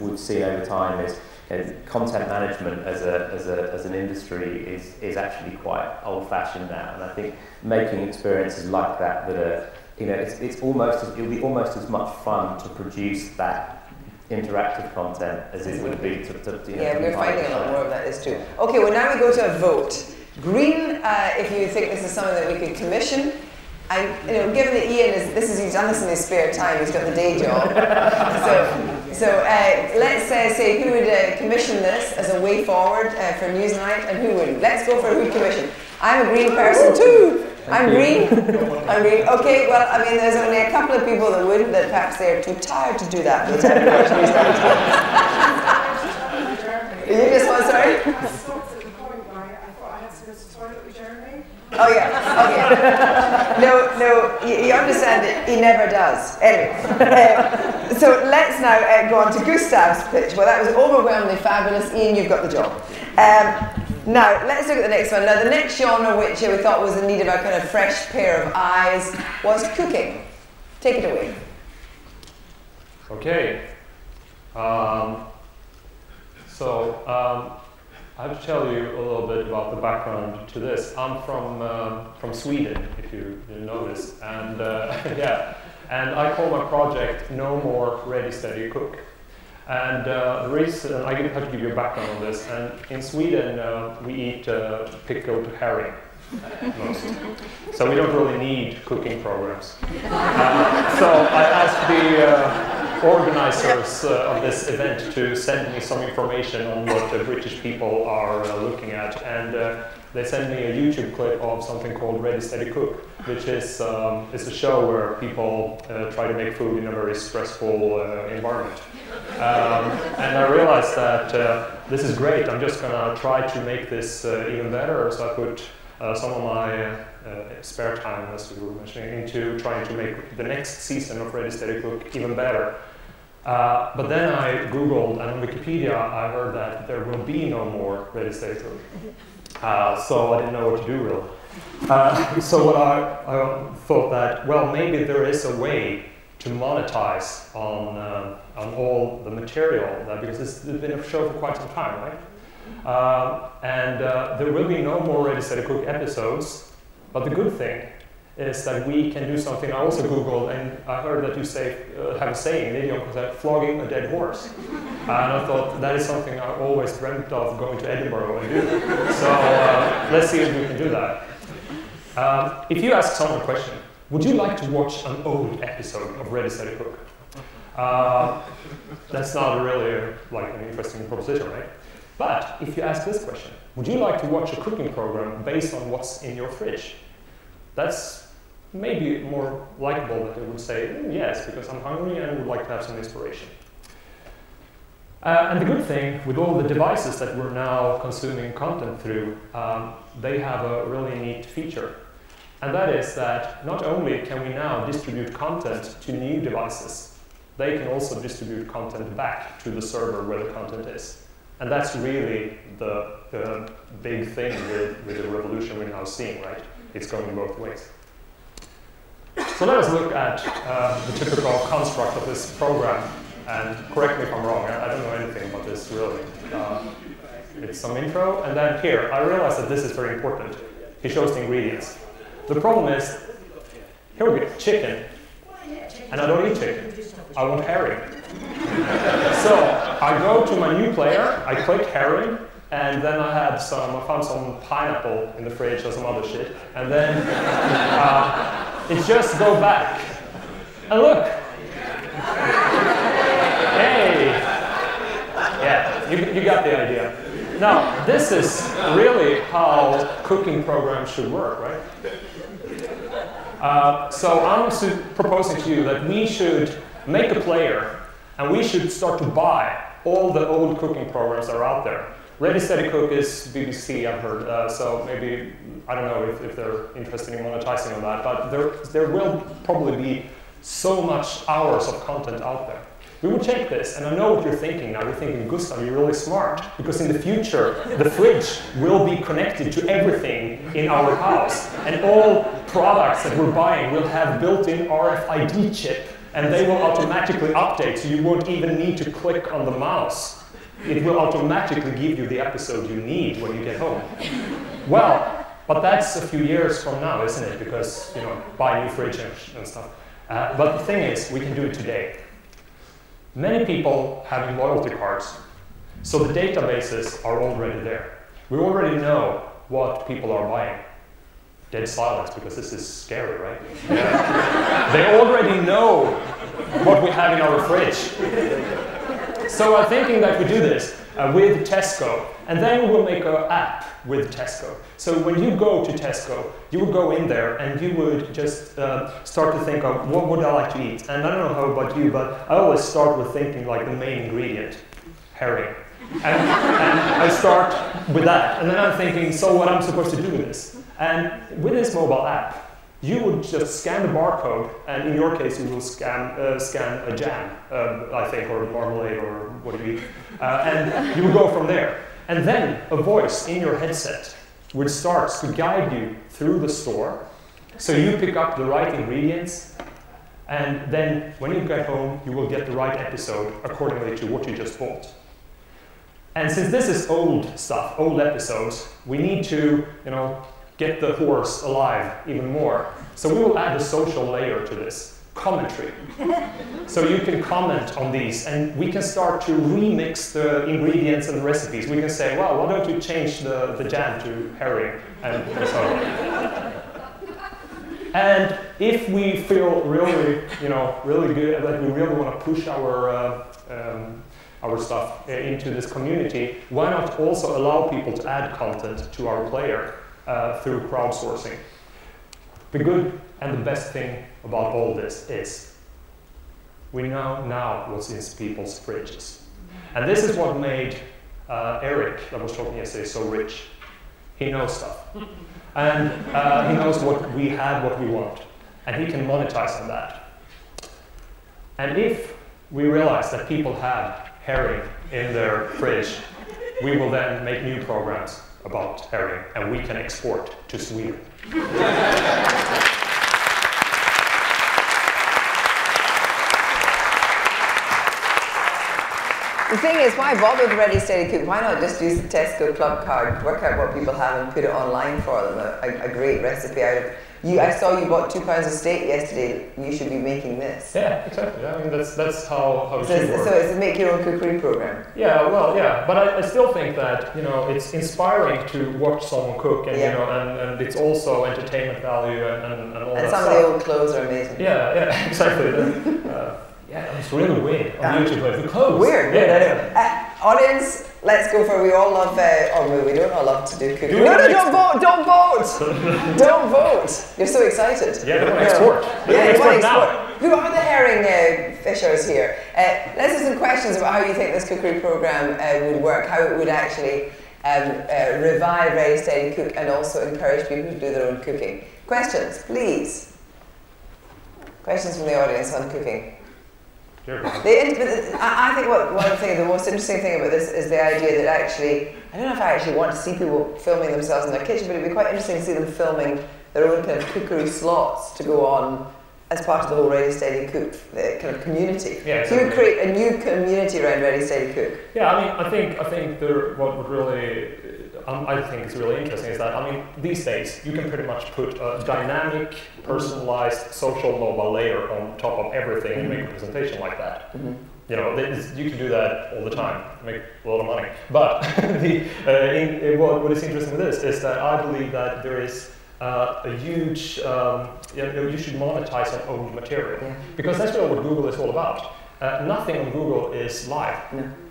we've seen over time is content management as an industry is actually quite old-fashioned now. And I think making experiences like that are it'll be almost as much fun to produce that interactive content as it would be to yeah, we're finding a lot more of that is true. Okay, well now we go to a vote. Green, if you think this is something that we could commission, and given that Ian he's done this in his spare time, he's got the day job. So let's say who would commission this as a way forward for Newsnight, and who wouldn't. Let's go for who would commission. I'm a green person too. I'm green. Okay, well, I mean, there's only a couple of people that wouldn't, that perhaps they're too tired to do that by the time they watch Newsnight. You just want, sorry? Oh yeah, okay. No, you understand that he never does. Anyway, so let's now go on to Gustav's pitch. Well, that was overwhelmingly fabulous. Ian, you've got the job. Now, let's look at the next one. Now, the next genre which we thought was in need of a kind of fresh pair of eyes was cooking. Take it away. Okay. I have to tell you a little bit about the background to this. I'm from Sweden, if you didn't know this, and yeah, and I call my project "No More Ready Steady Cook." And the reason I have to give you a background on this. And in Sweden, we eat pickled herring most, so we don't really need cooking programs. So I asked the organizers of this event to send me some information on what the British people are looking at, and they sent me a YouTube clip of something called Ready Steady Cook, which is a show where people try to make food in a very stressful environment. And I realized that this is great. I'm just going to try to make this even better, so I put some of my spare time, as we were mentioning, into trying to make the next season of Ready Steady Cook even better. But then I Googled, and on Wikipedia I heard that there will be no more Ready Steady Cook. So I didn't know what to do really. So what I thought that, well, maybe there is a way to monetize on all the material, because this has been a show for quite some time, right? And there will be no more Ready Steady Cook episodes, but the good thing is that we can do something. I also Googled, and I heard that you have a saying, an idiom, called flogging a dead horse. And I thought that is something I always dreamt of going to Edinburgh and do. So let's see if we can do that. If you ask someone a question, would you like to watch an old episode of Ready Steady Cook? That's not really an interesting proposition, right? But if you ask this question, would you like to watch a cooking program based on what's in your fridge? That's maybe more likable that they would say, yes, because I'm hungry and would like to have some inspiration. And the good thing with all the devices that we're now consuming content through, they have a really neat feature. And that is that not only can we now distribute content to new devices, they can also distribute content back to the server where the content is. And that's really the big thing with the revolution we're now seeing, right? It's going both ways. So let us look at the typical construct of this program. And correct me if I'm wrong, I don't know anything about this really. It's some intro, and then here, I realize that this is very important. He shows the ingredients. The problem is, here we go, chicken. And I don't eat chicken. I want herring. So I go to my new player, I click herring, and then I found some pineapple in the fridge or some other shit. And then it just go back. And look. Hey. Yeah, you got the idea. Now, this is really how cooking programs should work, right? So I'm proposing to you that we should make a player and we should start to buy all the old cooking programs that are out there. Ready Steady Cook is BBC, I've heard, so maybe, I don't know if they're interested in monetizing on that, but there will probably be so much hours of content out there. We would take this, and I know what you're thinking now. You're thinking, Gustav, you're really smart, because in the future, the fridge will be connected to everything in our house, and all products that we're buying will have built-in RFID chip, and they will automatically update, so you won't even need to click on the mouse. It will automatically give you the episode you need when you get home. Well, but that's a few years from now, isn't it? Because, you know, buy a new fridge and stuff. But the thing is, we can do it today. Many people having loyalty cards, so the databases are already there. We already know what people are buying. Dead silence, because this is scary, right? Yeah. They already know what we have in our fridge. So I'm thinking that we do this with Tesco, and then we will make an app with Tesco. So when you go to Tesco, you would go in there and you would just start to think of what would I like to eat. And I don't know how about you, but I always start with thinking like the main ingredient, herring. And I start with that, and then I'm thinking, so what I'm supposed to do with this? And with this mobile app, you would just scan the barcode, and in your case, you will scan a jam, I think, or marmalade, or what do you eat, and you would go from there. And then a voice in your headset would start to guide you through the store, so you pick up the right ingredients, and then when you get home, you will get the right episode accordingly to what you just bought. And since this is old stuff, old episodes, we need to, you know, get the horse alive even more. So we will add a social layer to this, commentary. So you can comment on these, and we can start to remix the ingredients and the recipes. We can say, well, why don't you change the jam to herring, and so on. And if we feel really, you know, really good, that we really want to push our stuff into this community, why not also allow people to add content to our player through crowdsourcing? The good and the best thing about all this is we know now what's in people's fridges. And this is what made Eric, that was talking yesterday, so rich. He knows stuff. And he knows what we have, what we want. And he can monetize on that. And if we realize that people have herring in their fridge, we will then make new programs about herring, and we can export to Sweden. The thing is, why bother with Ready Steady Cook? Why not just use the Tesco Club card, work out what people have and put it online for them? A great recipe out of you. I saw you bought 2 pounds of steak yesterday. You should be making this. Yeah, exactly. I mean, that's how it should work. So it's a make your own cookery program. Yeah, well, yeah, but I still think that, you know, it's inspiring to watch someone cook, and you know, and it's also entertainment value and all that stuff. And some of the old clothes are amazing. Yeah, exactly. Yeah, it's really weird on YouTube, like the clothes. Weird, I know. Audience, let's go for, we all love, or we don't all love to do cooking. No, don't vote, don't vote! Don't vote! You're so excited. Yeah, they want to export. They want to export. Who are the herring fishers here? Let's have some questions about how you think this cookery program would work, how it would actually revive Ready Steady Cook and also encourage people to do their own cooking. Questions, please. Questions from the audience on cooking. Sure. I think one thing, the most interesting thing about this is the idea that actually, I don't know if I actually want to see people filming themselves in their kitchen, but it'd be quite interesting to see them filming their own kind of cookery slots to go on as part of the whole Ready Steady Cook kind of community. Yeah, so you would create a new community around Ready Steady Cook. Yeah, I mean, I think what would really I think is really interesting is that, I mean, these days you can pretty much put a dynamic, personalized social mobile layer on top of everything and make a presentation like that. You know, you can do that all the time, make a lot of money. But what is interesting with this is that I believe that there is a huge, you should monetize on owned material. Because that's really what Google is all about. Nothing on Google is live.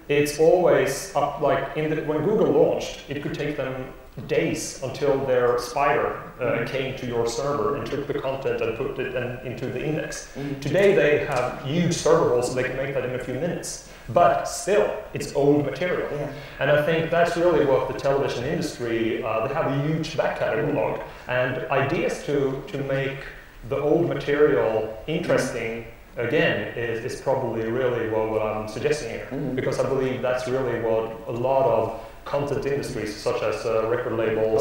It's always up, like when Google launched, it could take them days until their spider came to your server and took the content and put it into the index. Today they have huge server halls, so they can make that in a few minutes. But still, it's old material. And I think that's really what the television industry, they have a huge back catalog. And ideas to make the old material interesting again is probably really what I'm suggesting here, because I believe that's really what a lot of content industries, such as record labels,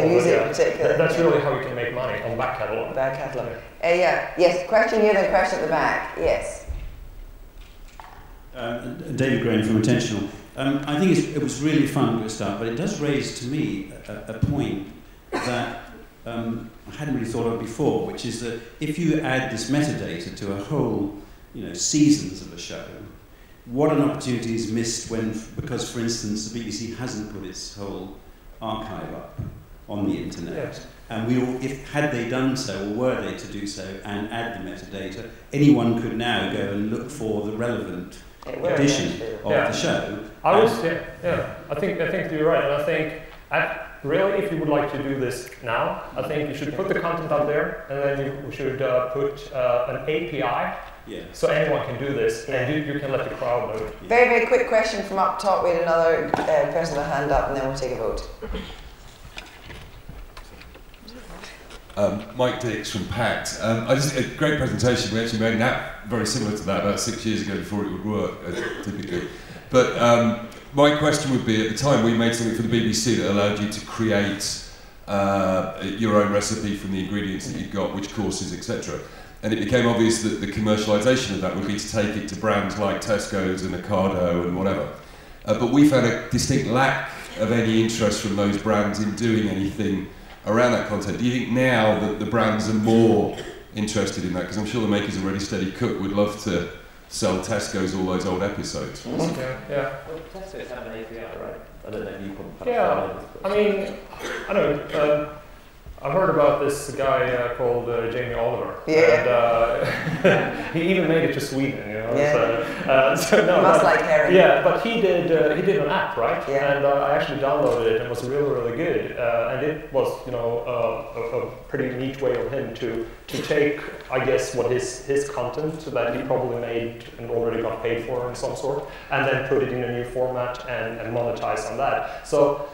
music in particular. That's really how you can make money on back catalog. Back catalog. Yes. Question here, then question at the back. Yes. David Graham from Intentional. I think it was really fun to start, but it does raise to me a point that I hadn't really thought of before, which is that if you add this metadata to a whole, seasons of a show, what an opportunity is missed because, for instance, the BBC hasn't put its whole archive up on the internet. Yes. And had they done so, or were they to do so, and add the metadata, anyone could now go and look for the relevant edition of the show. I think you're right, and I think really, if you would like to do this now, I think you should put the content out there, and then you should put an API, so anyone can do this, and you can let the crowd know. Very, very quick question from up top. We had another person with a hand up, and then we'll take a vote. Mike Dix from PACT. A great presentation. We actually made an app very similar to that about 6 years ago before it would work, typically. But my question would be, at the time we made something for the BBC that allowed you to create your own recipe from the ingredients that you've got, which courses, etc. And it became obvious that the commercialisation of that would be to take it to brands like Tesco's and Ocado and whatever. But we found a distinct lack of any interest from those brands in doing anything around that content. Do you think now that the brands are more interested in that? Because I'm sure the makers of Ready Steady Cook would love to sell Tesco's all those old episodes. Yeah. Well, Tesco's have an API, right? I don't know if you can. Yeah. I mean, I don't know. I've heard about this guy called Jamie Oliver. And he even made it to Sweden, Must like herring. Yeah, but he did an app, right? And I actually downloaded it, and it was really, really good. And it was, a pretty neat way of him to take, I guess, what his content that he probably made and already got paid for in some sort, and then put it in a new format and monetize on that. So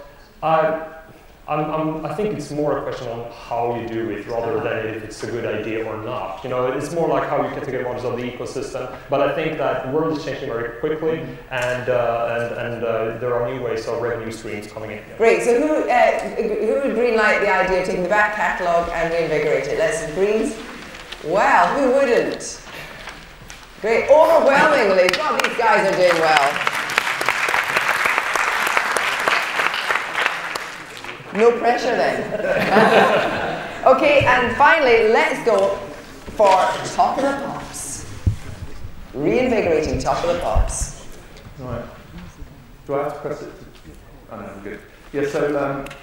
I think it's more a question on how you do it rather than if it's a good idea or not. It's more like how you can take advantage of the ecosystem. But I think that the world is changing very quickly, and there are new ways of revenue streams coming in. Great. So who would greenlight the idea of taking the back catalogue and reinvigorate it? Let's see. Greens. Well, who wouldn't? Great. Overwhelmingly. God, these guys are doing well. No pressure then. Okay, and finally, let's go for Top of the Pops. Reinvigorating Top of the Pops. Right. Do I have to press it? Oh no, I'm good. Yeah,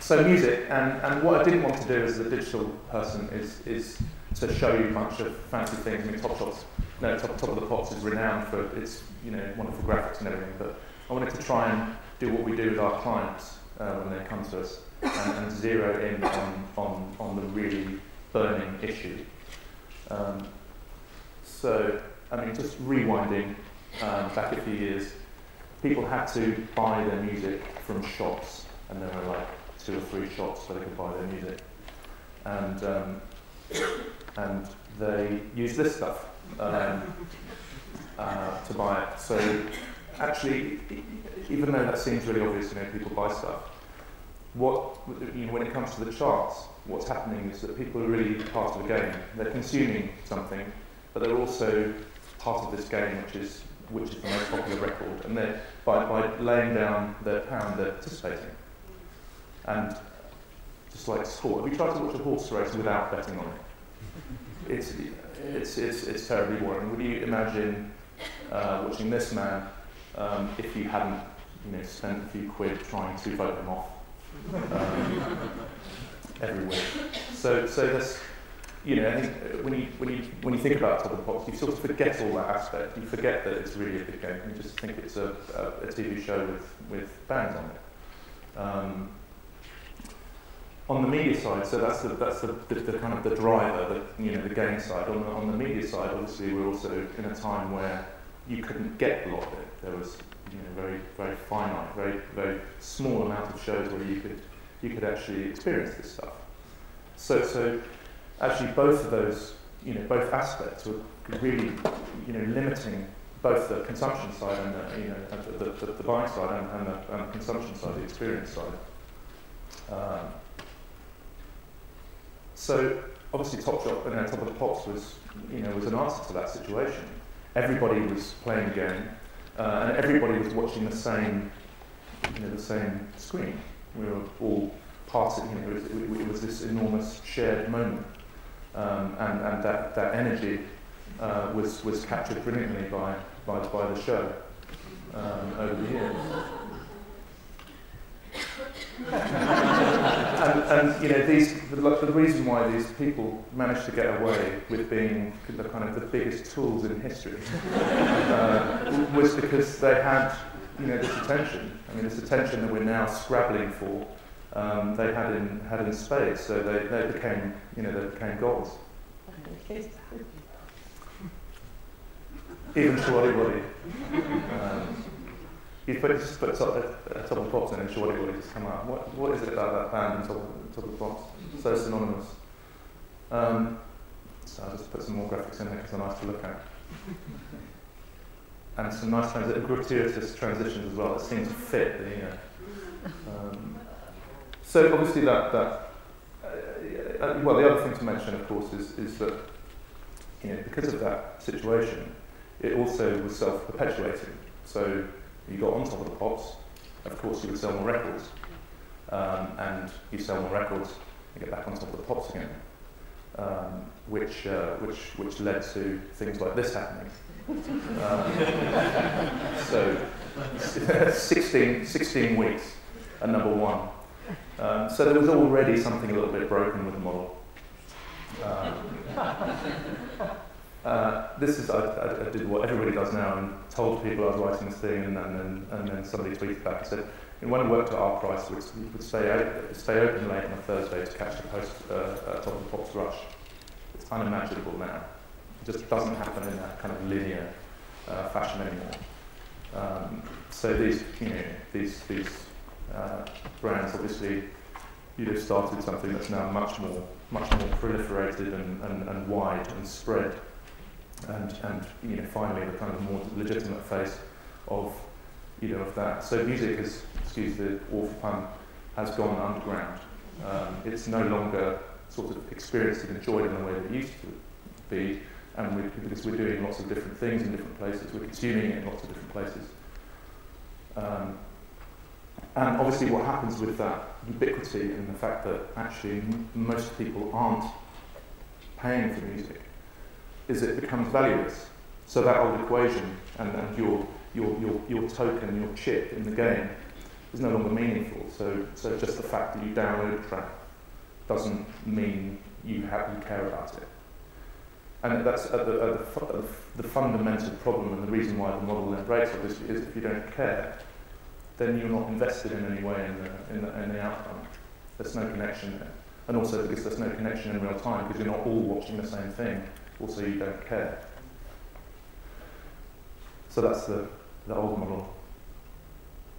so music, and what I didn't want to do as a digital person is to show you a bunch of fancy things. I mean, Top of the Pops is renowned for its wonderful graphics and everything, but I wanted to try and do what we do with our clients when they come to us. And zero in on the really burning issue. Just rewinding back a few years, people had to buy their music from shops, and there were like 2 or 3 shops where they could buy their music. And and they use this stuff to buy it. So actually, even though that seems really obvious, people buy stuff, when it comes to the charts, what's happening is that people are really part of the game. They're consuming something, but they're also part of this game, which is the most popular record. And by laying down their pound, they're participating. And just like sport, have you tried to watch a horse race without betting on it? It's terribly boring. Would you imagine watching this man if you hadn't spent a few quid trying to vote him off every week? So that's, I think when you think about Top of the Pops, you sort of forget all that aspect. You forget that it's really a big game. You just think it's a TV show with bands on it. On the media side, so that's the kind of the driver, the game side. On the media side, obviously, we're also in a time where you couldn't get a lot of it. There was very, very finite, very, very small amount of shows where you could actually experience this stuff. So actually, both of those, both aspects were really, limiting both the consumption side and the buying side and the consumption side, the experience side. So obviously, Top of the Pops was an answer to that situation. Everybody was playing the game, and everybody was watching the same screen. We were all part of it was this enormous shared moment, and that energy was captured brilliantly by the show over the years. and the reason why these people managed to get away with being the kind of the biggest tools in history was because they had this attention. I mean, this attention that we're now scrabbling for. They had in spades, so they became gods. Even Shawty Waddy. You just put Top of the Pops in and Shawty Waddy just come out. What is it about that band and Top of the Pops? So synonymous. So I'll just put some more graphics in there because they're nice to look at. And some nice gratuitous transitions as well that seem to fit. So obviously the other thing to mention, of course, is that because of that situation, it also was self-perpetuating. So you got on Top of the Pops, of course you would sell more records, and you sell more records, you get back on Top of the Pops again, which led to things like this happening. So 16 weeks at #1. So there was already something a little bit broken with the model. I did what everybody does now and told people I was writing this thing, and then somebody tweeted back and said, when I worked at our price, we would stay open late on a Thursday to catch the Top of the Pops rush. It's unimaginable now. It just doesn't happen in that kind of linear fashion anymore. So these brands obviously started something that's now much more proliferated and wide and spread, and finally the kind of more legitimate face of that. So music has, excuse the awful pun, has gone underground. It's no longer sort of experienced and enjoyed in the way that it used to be, and because we're doing lots of different things in different places, we're consuming it in lots of different places. And obviously what happens with that ubiquity and the fact that actually most people aren't paying for music is it becomes valueless. So that old equation and your token, your chip in the game is no longer meaningful. So just the fact that you download a track doesn't mean you care about it. And that's the fundamental problem, and the reason why the model then breaks obviously is if you don't care, then you're not invested in any way in the outcome. There's no connection there. And also because there's no connection in real time, because you're not all watching the same thing, also you don't care. So that's the old model.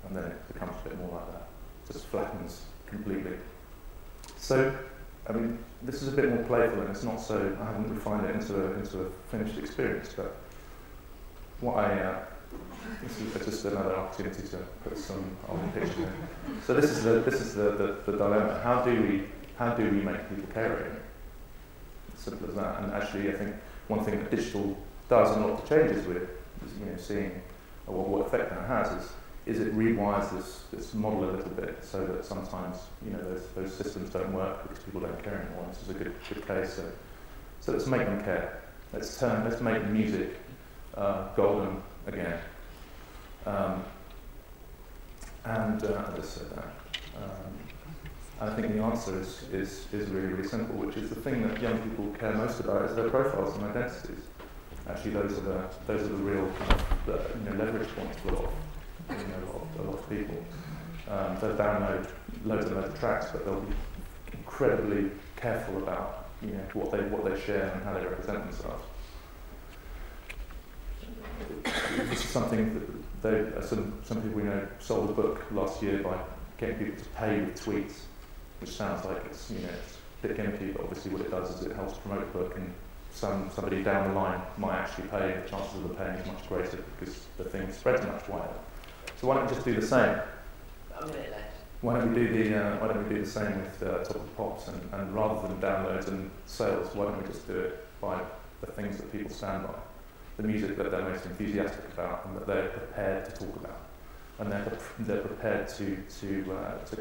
And then it becomes a bit more like that. It just flattens completely. So I mean, this is a bit more playful, and it's not so. I haven't refined it into a finished experience, but what this is just another opportunity to put some on the picture. So this is the dilemma. How do we make people care again? Simple as that. And actually, I think one thing that digital does, and a lot of the changes with, seeing what effect that has, is it rewires this model a little bit, so that sometimes those systems don't work because people don't care anymore. This is a good case. So let's make them care. Let's make music golden again. I just said that. I think the answer is really, really simple, which is the thing that young people care most about is their profiles and identities. Actually, those are the real leverage points for a lot of people. They'll download loads and loads of tracks, but they'll be incredibly careful about what they share and how they represent themselves. This is something that some people we know sold a book last year by getting people to pay with tweets, which sounds like it's a bit gimmicky, but obviously what it does is it helps promote the book, and somebody down the line might actually pay. The chances of them paying is much greater because the thing spreads much wider. So why don't we just do the same? Why don't we do the same with Top of the Pops, and rather than downloads and sales, why don't we just do it by the things that people stand by, the music that they're most enthusiastic about and that they're prepared to talk about, and they're prepared to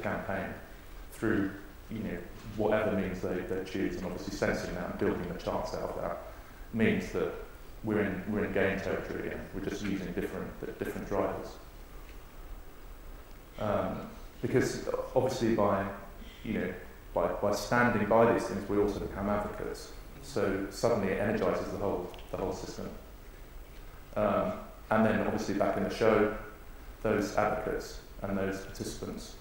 campaign through whatever means they choose, and obviously censoring that and building the charts out of that means that we're in game territory again. We're just using different drivers. Because obviously by standing by these things, we also become advocates. So suddenly it energises the whole system. And then obviously back in the show, those advocates and those participants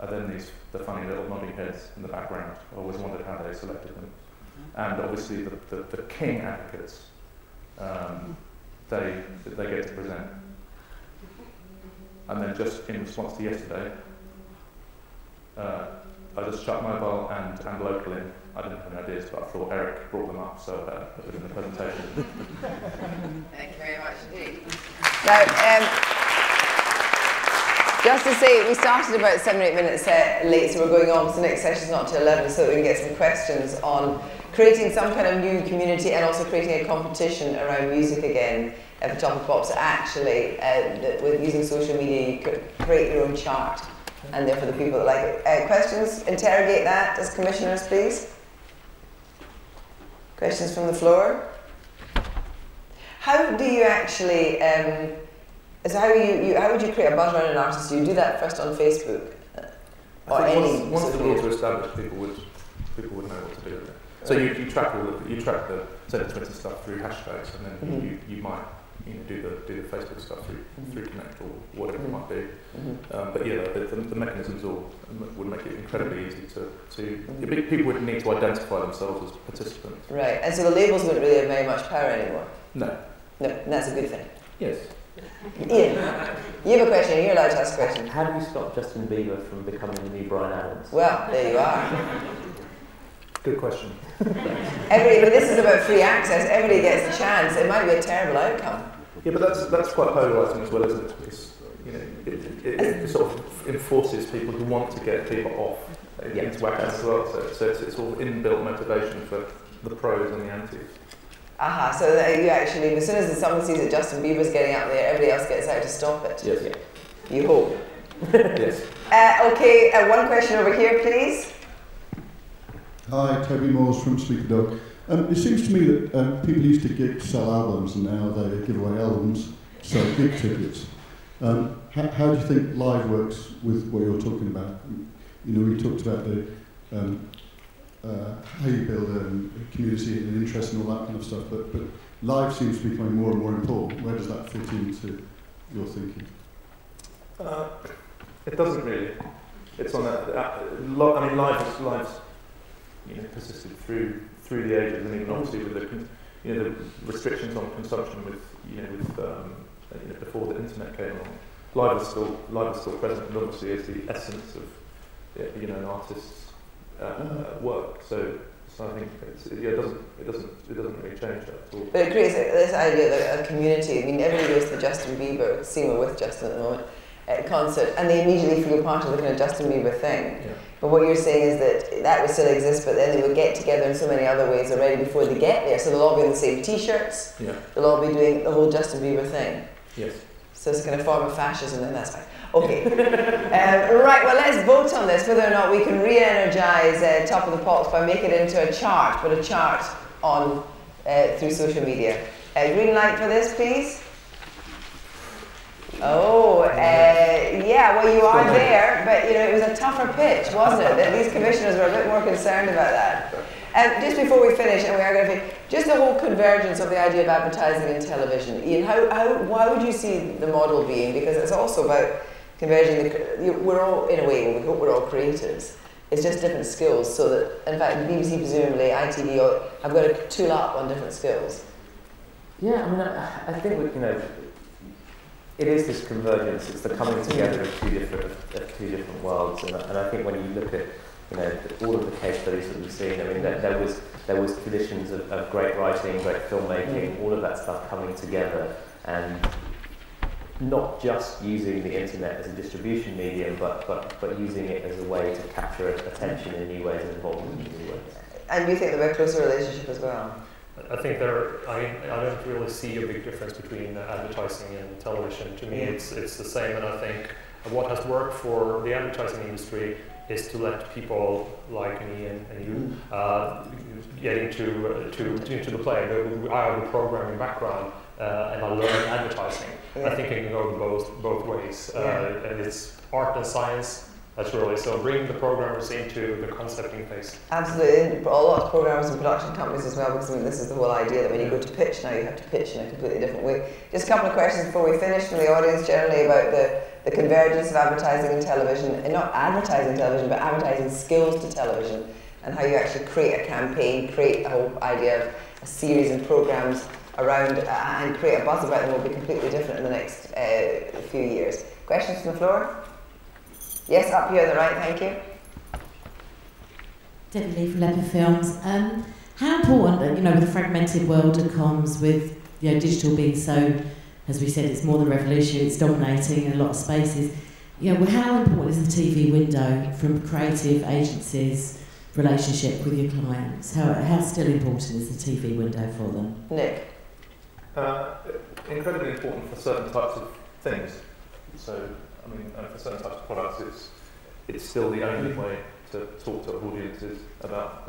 are then the funny little nodding heads in the background. I always wondered how they selected them. And obviously the king advocates, they get to present. And then just in response to yesterday, I just shut mobile and local in. I didn't have any ideas, but I thought Eric brought them up, so I better put it in the presentation. Thank you very much indeed. Now, just to say, we started about 7 or 8 minutes late, so we're going on because the next session is not till 11, so that we can get some questions on creating some kind of new community and also creating a competition around music again at the Top of Pops. Actually, with using social media, you could create your own chart, and therefore the people that like it. Questions? Interrogate that as commissioners, please. Questions from the floor? How do you actually, so how would you create a buzz around an artist? Do you do that first on Facebook? Or any once the rules are established, people would know what to do with it. So you track the Twitter stuff through hashtags, and then you might do the Facebook stuff through Connect or whatever it might be. But yeah, the mechanisms all would make it incredibly easy to people would need to identify themselves as participants. Right, and so the labels wouldn't really have very much power anymore. No, and that's a good thing. Yes. Ian, you have a question. You're allowed to ask a question. How do you stop Justin Bieber from becoming the new Bryan Adams? Well, there you are. Good question. But this is about free access. Everybody gets the chance. It might be a terrible outcome. Yeah, but that's quite polarising as well, isn't it? Because it sort of enforces people who want to get people off into access as well. So it's all inbuilt motivation for the pros and the antis. Aha, so that you actually, as soon as someone sees that Justin Bieber's getting out there, everybody else gets out to stop it. Yes. You hope. Yes. Okay, one question over here, please. Hi, Toby Moores from Sleepy Dog. It seems to me that people used to gig sell albums, and now they give away albums, sell gig tickets. How do you think live works with what you're talking about? You talked about the how you build a community and interest and all that kind of stuff, but live seems to be becoming more and more important. Where does that fit into your thinking? It doesn't really. It's on that. I mean, live's persisted through the ages. I mean, obviously with the restrictions on consumption with before the internet came along, live is still present, and obviously is the essence of an artist's work. So I think it doesn't really change that at all. But it creates this idea that a community. I mean, everybody goes to the Justin Bieber, SEMA with Justin at the moment, concert, and they immediately feel part of the kind of Justin Bieber thing. Yeah. But what you're saying is that that would still exist, but then they would get together in so many other ways already before they get there. So they'll all be in the same T-shirts. Yeah. They'll all be doing the whole Justin Bieber thing. Yes. So it's a kind of form of fascism, and that's fine. Okay. Right, well, let's vote on this, whether or not we can re-energise Top of the Pops by making it into a chart, but a chart on through social media. Green light for this, please. Oh, yeah, well, you are there, but you know, it was a tougher pitch, wasn't it? These commissioners were a bit more concerned about that. Just before we finish, and we are going to finish, just the whole convergence of the idea of advertising and television. Ian, why would you see the model being? Because it's also about converging, we're all, in a way, we hope we're all creatives. It's just different skills, so that, in fact, BBC, presumably, ITV, have got to tool up on different skills. Yeah, I mean, I think, you know, it is this convergence, it's the coming together of two different worlds, and I think when you look at, you know, all of the case studies that we've seen, I mean, there was traditions of great writing, great filmmaking, all of that stuff coming together, and not just using the internet as a distribution medium, but using it as a way to capture attention in new ways and involvement in new ways. And you think there were a closer relationship as well? I think I don't really see a big difference between advertising and television. To me, it's the same, and I think what has worked for the advertising industry is to let people like me and you get into the play. I have a programming background, and I learned advertising. Yeah. I think it can go both ways, and it's art and science. That's really, so bring the programmers into the concepting phase. Absolutely, a lot of programmers and production companies as well, because I mean, this is the whole idea that when you go to pitch now, you have to pitch in a completely different way. Just a couple of questions before we finish from the audience generally about the convergence of advertising and television, and not advertising television, but advertising skills to television, and how you actually create a campaign, create a whole idea of a series of programs around and create a buzz about them will be completely different in the next few years. Questions from the floor? Yes, up here on the right, thank you. Debbie Lee from Leopard Films. How important, you know, with a fragmented world of comms, with digital being so, as we said, it's more than revolution, it's dominating in a lot of spaces. How important is the TV window from creative agencies' relationship with your clients? How still important is the TV window for them? Nick? Incredibly important for certain types of things. So, I mean, for certain types of products, it's still the only way to talk to audiences about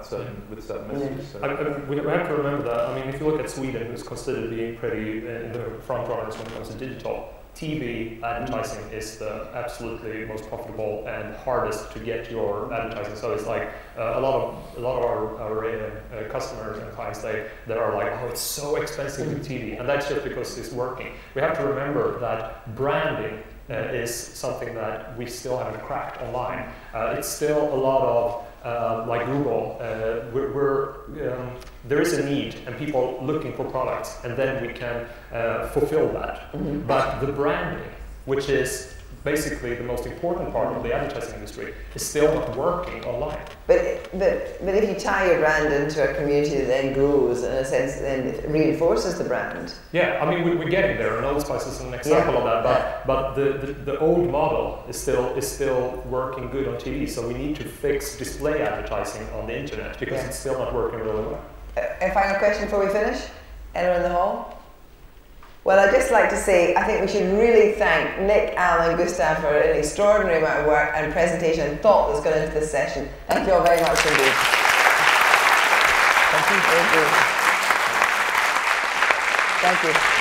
certain messages. So. We have to remember that. I mean, if you look at Sweden, who's considered being pretty in the front runners when it comes to digital, TV advertising is the absolutely most profitable and hardest to get your advertising. So it's like a lot of our customers and clients, they are like, oh, it's so expensive with TV, and that's just because it's working. We have to remember that branding is something that we still haven't cracked online. It's still a lot of like Google. There is a need and people looking for products, and then we can fulfill that. Mm-hmm. But the branding, which is basically the most important part of the advertising industry, is still not working online. But if you tie your brand into a community that then grows, in a sense, then it reinforces the brand. Yeah, I mean, we're getting there, and Old Spice is an example of that, but the old model is still working good on TV, so we need to fix display advertising on the internet, because it's still not working really well. A final question before we finish? Anyone in the hall? Well, I'd just like to say, I think we should really thank Nick, Al and Gustav for an extraordinary amount of work and presentation and thought that's gone into this session. Thank you all very much indeed. Thank you. Thank you.